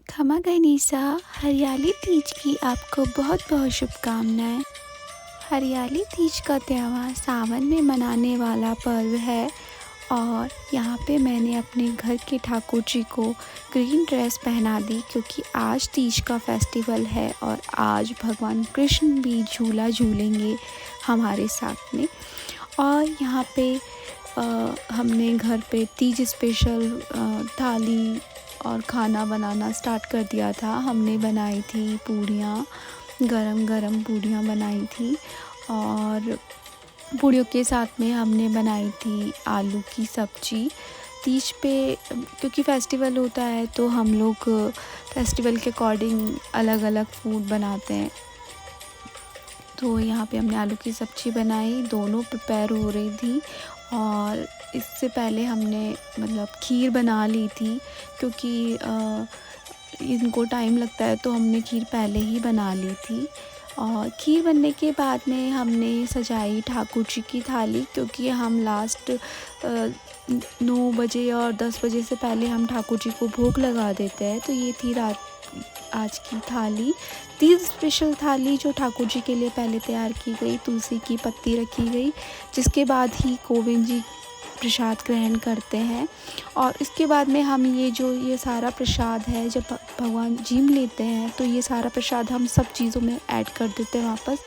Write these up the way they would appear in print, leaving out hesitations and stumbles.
खमा गनीसा, हरियाली तीज की आपको बहुत बहुत शुभकामनाएं। हरियाली तीज का त्यौहार सावन में मनाने वाला पर्व है और यहाँ पे मैंने अपने घर के ठाकुर जी को ग्रीन ड्रेस पहना दी क्योंकि आज तीज का फेस्टिवल है और आज भगवान कृष्ण भी झूला झूलेंगे हमारे साथ में। और यहाँ पे हमने घर पे तीज स्पेशल थाली और खाना बनाना स्टार्ट कर दिया था। हमने बनाई थी पूड़ियाँ, गरम गरम पूड़ियाँ बनाई थी और पूड़ियों के साथ में हमने बनाई थी आलू की सब्ज़ी। तीज पे क्योंकि फेस्टिवल होता है तो हम लोग फेस्टिवल के अकॉर्डिंग अलग अलग फूड बनाते हैं। तो यहाँ पे हमने आलू की सब्ज़ी बनाई, दोनों प्रिपेयर हो रही थी और इससे पहले हमने खीर बना ली थी क्योंकि इनको टाइम लगता है तो हमने खीर पहले ही बना ली थी। और खीर बनने के बाद में हमने सजाई ठाकुर जी की थाली क्योंकि हम लास्ट 9 बजे और 10 बजे से पहले हम ठाकुर जी को भोग लगा देते हैं। तो ये थी आज की थाली, तीज स्पेशल थाली जो ठाकुर जी के लिए पहले तैयार की गई। तुलसी की पत्ती रखी गई जिसके बाद ही गोविंद जी प्रसाद ग्रहण करते हैं और इसके बाद में हम ये सारा प्रसाद है जब भगवान जीम लेते हैं तो ये सारा प्रसाद हम सब चीज़ों में ऐड कर देते हैं वापस।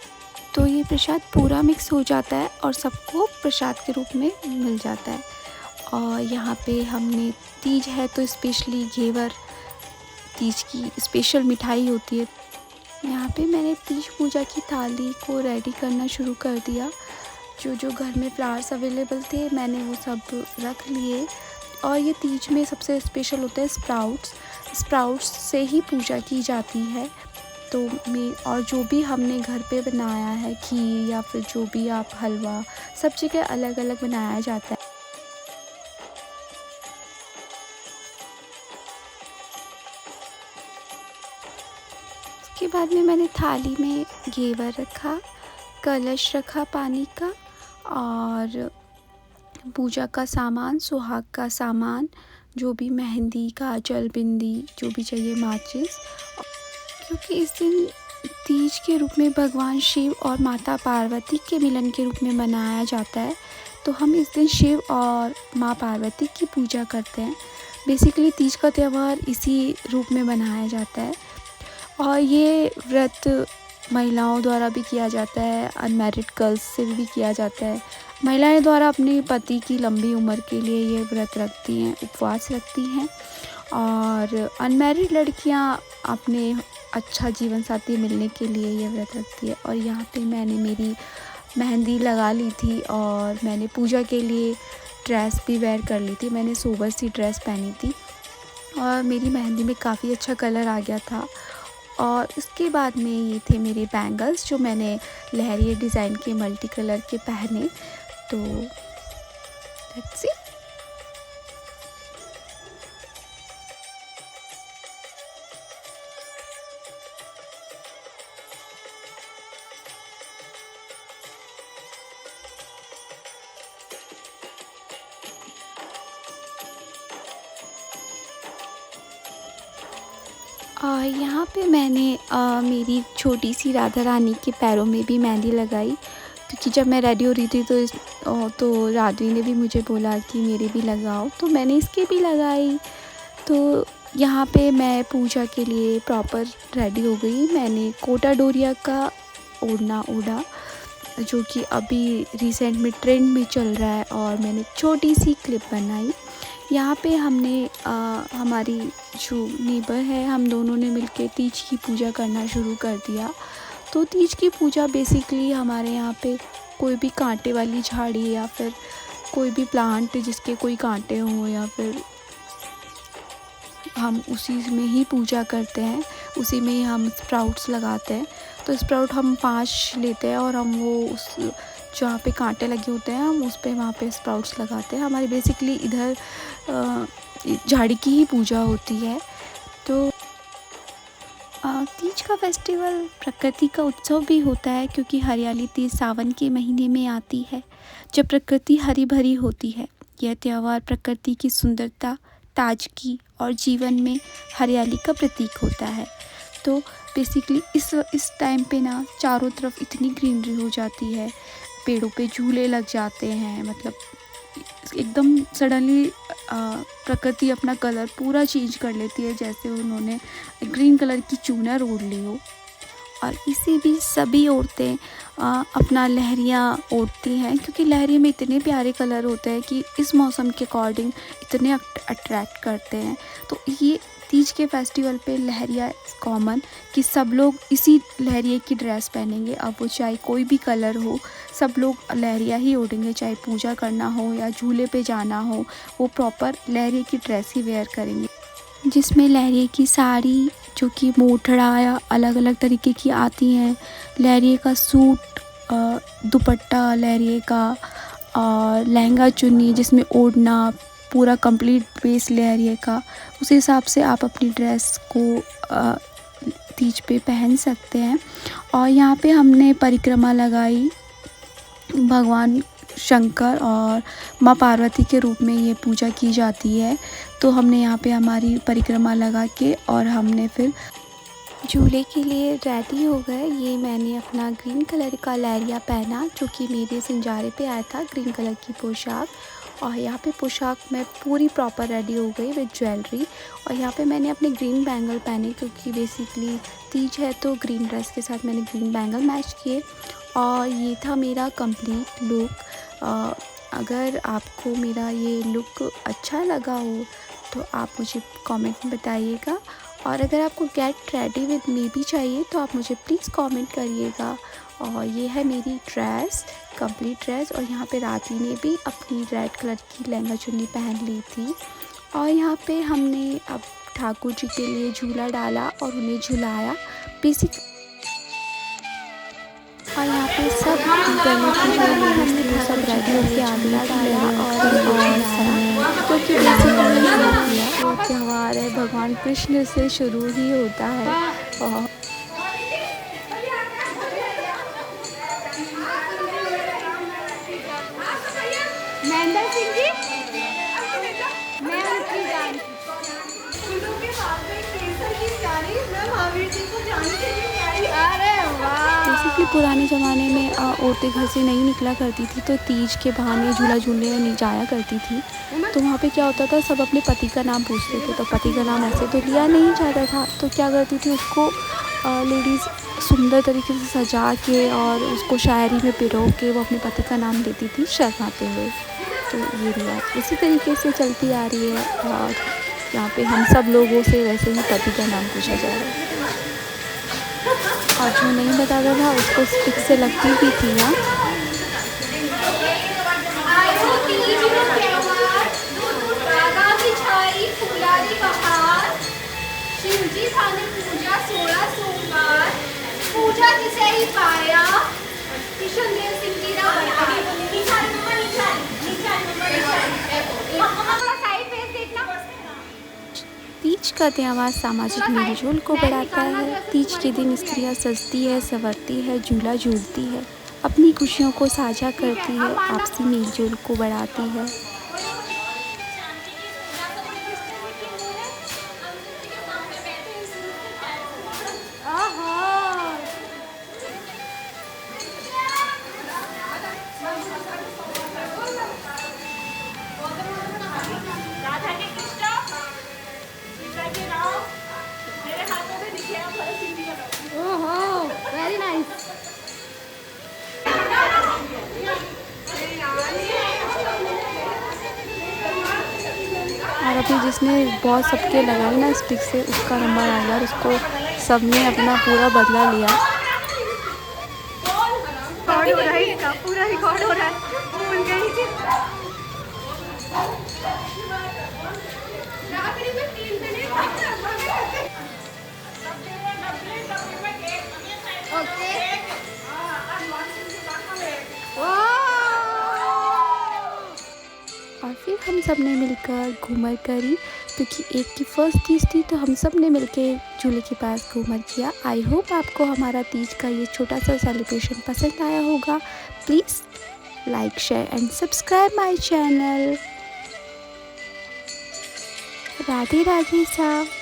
तो ये प्रसाद पूरा मिक्स हो जाता है और सबको प्रसाद के रूप में मिल जाता है। और यहाँ पे हमने तीज है तो स्पेशली घेवर तीज की स्पेशल मिठाई होती है। यहाँ पे मैंने तीज पूजा की थाली को रेडी करना शुरू कर दिया। जो घर में फ्लावर्स अवेलेबल थे मैंने वो सब रख लिए। और ये तीज में सबसे स्पेशल होता है स्प्राउट्स से ही पूजा की जाती है। तो और जो भी हमने घर पे बनाया है खीर या फिर जो भी आप हलवा, सब जगह अलग अलग बनाया जाता है। उसके बाद में मैंने थाली में घेवर रखा, कलश रखा पानी का और पूजा का सामान, सुहाग का सामान, जो भी मेहंदी, काजल, बिंदी, जो भी चाहिए, माचिस। क्योंकि इस दिन तीज के रूप में भगवान शिव और माता पार्वती के मिलन के रूप में मनाया जाता है तो हम इस दिन शिव और माँ पार्वती की पूजा करते हैं। बेसिकली तीज का त्यौहार इसी रूप में मनाया जाता है और ये व्रत महिलाओं द्वारा भी किया जाता है, अनमैरिड गर्ल्स से भी किया जाता है। महिलाएं द्वारा अपने पति की लंबी उम्र के लिए ये व्रत रखती हैं, उपवास रखती हैं और अनमैरिड लड़कियां अपने अच्छा जीवन साथी मिलने के लिए ये व्रत रखती है। और यहाँ पे मैंने मेरी मेहंदी लगा ली थी और मैंने पूजा के लिए ड्रेस भी वेयर कर ली थी। मैंने सोबर सी ड्रेस पहनी थी और मेरी मेहंदी में काफ़ी अच्छा कलर आ गया था। और इसके बाद में ये थे मेरे बैंगल्स जो मैंने लहरिया डिज़ाइन के मल्टी कलर के पहने। तो लेट्स सी। यहाँ पे मैंने मेरी छोटी सी राधा रानी के पैरों में भी मेहंदी लगाई क्योंकि जब मैं रेडी हो रही थी तो राधवी ने भी मुझे बोला कि मेरे भी लगाओ, तो मैंने इसके भी लगाई। तो यहाँ पे मैं पूजा के लिए प्रॉपर रेडी हो गई। मैंने कोटा डोरिया का ओढ़ना ओढ़ा जो कि अभी रिसेंट में ट्रेंड में चल रहा है और मैंने छोटी सी क्लिप बनाई। यहाँ पे हमने हमारी जो नेबर है हम दोनों ने मिलके तीज की पूजा करना शुरू कर दिया। तो तीज की पूजा बेसिकली हमारे यहाँ पे कोई भी कांटे वाली झाड़ी या फिर कोई भी प्लांट जिसके कोई कांटे हों या फिर हम उसी में ही पूजा करते हैं, उसी में ही हम स्प्राउट्स लगाते हैं। तो स्प्राउट हम 5 लेते हैं और हम वो उस जहाँ पे कांटे लगे होते हैं हम उस पे वहाँ पे स्प्राउट्स लगाते हैं। हमारी बेसिकली इधर झाड़ी की ही पूजा होती है। तो तीज का फेस्टिवल प्रकृति का उत्सव भी होता है क्योंकि हरियाली तीज सावन के महीने में आती है जब प्रकृति हरी भरी होती है। यह त्यौहार प्रकृति की सुंदरता, ताजगी और जीवन में हरियाली का प्रतीक होता है। तो बेसिकली इस टाइम पे ना चारों तरफ इतनी ग्रीनरी हो जाती है, पेड़ों पे झूले लग जाते हैं, मतलब एकदम सडनली प्रकृति अपना कलर पूरा चेंज कर लेती है, जैसे उन्होंने ग्रीन कलर की चूनर ओढ़ ली हो। और इसी बीच सभी औरतें अपना लहरियाँ ओढ़ती हैं, क्योंकि लहरिया में इतने प्यारे कलर होते हैं कि इस मौसम के अकॉर्डिंग इतने अट्रैक्ट करते हैं। तो ये तीज के फेस्टिवल पे लहरिया कॉमन कि सब लोग इसी लहरिए की ड्रेस पहनेंगे, अब वो चाहे कोई भी कलर हो, सब लोग लहरिया ही ओढ़ेंगे, चाहे पूजा करना हो या झूले पे जाना हो, वो प्रॉपर लहरिए की ड्रेस ही वेयर करेंगे, जिसमें लहरिए की साड़ी जो कि मोठड़ा या अलग अलग तरीके की आती हैं, लहरिए का सूट, दुपट्टा लहरिए का, और लहंगा चुन्नी जिसमें ओढ़ना पूरा कंप्लीट बेस लहरिए का, उस हिसाब से आप अपनी ड्रेस को तीज पे पहन सकते हैं। और यहाँ पे हमने परिक्रमा लगाई, भगवान शंकर और माँ पार्वती के रूप में ये पूजा की जाती है। तो हमने यहाँ पे हमारी परिक्रमा लगा के और हमने फिर झूले के लिए रेडी हो गए। ये मैंने अपना ग्रीन कलर का लहरिया पहना, जो कि मेरे सिंजारे पे आया था, ग्रीन कलर की पोशाक। और यहाँ पे पोशाक में पूरी प्रॉपर रेडी हो गई विद ज्वेलरी। और यहाँ पे मैंने अपने ग्रीन बैंगल पहने, क्योंकि बेसिकली तीज है तो ग्रीन ड्रेस के साथ मैंने ग्रीन बैंगल मैच किए। और ये था मेरा कंप्लीट लुक। अगर आपको मेरा ये लुक अच्छा लगा हो तो आप मुझे कमेंट में बताइएगा, और अगर आपको गेट रेडी विद मी भी चाहिए तो आप मुझे प्लीज़ कमेंट करिएगा। और ये है मेरी ड्रेस, कंप्लीट ड्रेस। और यहाँ पे राती ने भी अपनी रेड कलर की लहंगा चुन्नी पहन ली थी। और यहाँ पे हमने अब ठाकुर जी के लिए झूला डाला और उन्हें झुलाया बेसिक। और यहाँ पे सब गले की जो लेडीज़ थी वो सब रेडी होकर आगला डाला और क्योंकि बेसिकली वो त्यौहार है भगवान कृष्ण से शुरू ही होता है। और महेंद्र सिंह जी, मैं उनकी जान अरे वाह। बेसिकली पुराने ज़माने में औरतें घर से नहीं निकला करती थी, तो तीज के बहाने झूला झूलने नहीं जाया करती थी। तो वहाँ पे क्या होता था, सब अपने पति का नाम पूछते थे, तो पति का नाम ऐसे तो लिया नहीं जाता था, तो क्या करती थी, उसको लेडीज़ सुंदर तरीके से सजा के और उसको शायरी में पिरो के वो अपने पति का नाम लेती थी शर्माते हुए। तो ये रिवाज इसी तरीके से चलती आ रही है, और यहाँ पे हम सब लोगों से वैसे ही पति का नाम पूछा जा रहा है। और जो नहीं बताता था उसको स्टिक से लगती भी थी ना। शिवजी थाने पूजा 16 सोमवार, पूजा जिसे ही पाया किशनदेव सिंह जी ना तीज का त्यौहार सामाजिक मेलजोल को बढ़ाता है। तीज के दिन स्त्रियां सजती है, संवरती है, झूला झूलती है, अपनी खुशियों को साझा करती है, आपसी मेलजोल को बढ़ाती है। Very nice. और अभी जिसने बहुत सबके लगाई ना स्टिक से, उसका नंबर आ गया और उसको सबने अपना पूरा बदला लिया। पूरा रिकॉर्ड हो रहा है। भूल गई। और फिर हम सब ने मिलकर घूमर करी, क्योंकि एक की फर्स्ट तीज थी, तो हम सब ने मिलकर झूले के पास घूमर किया। आई होप आपको हमारा तीज का ये छोटा सा सेलिब्रेशन पसंद आया होगा। Please like, share and subscribe my channel. Radhe Radhe साहब।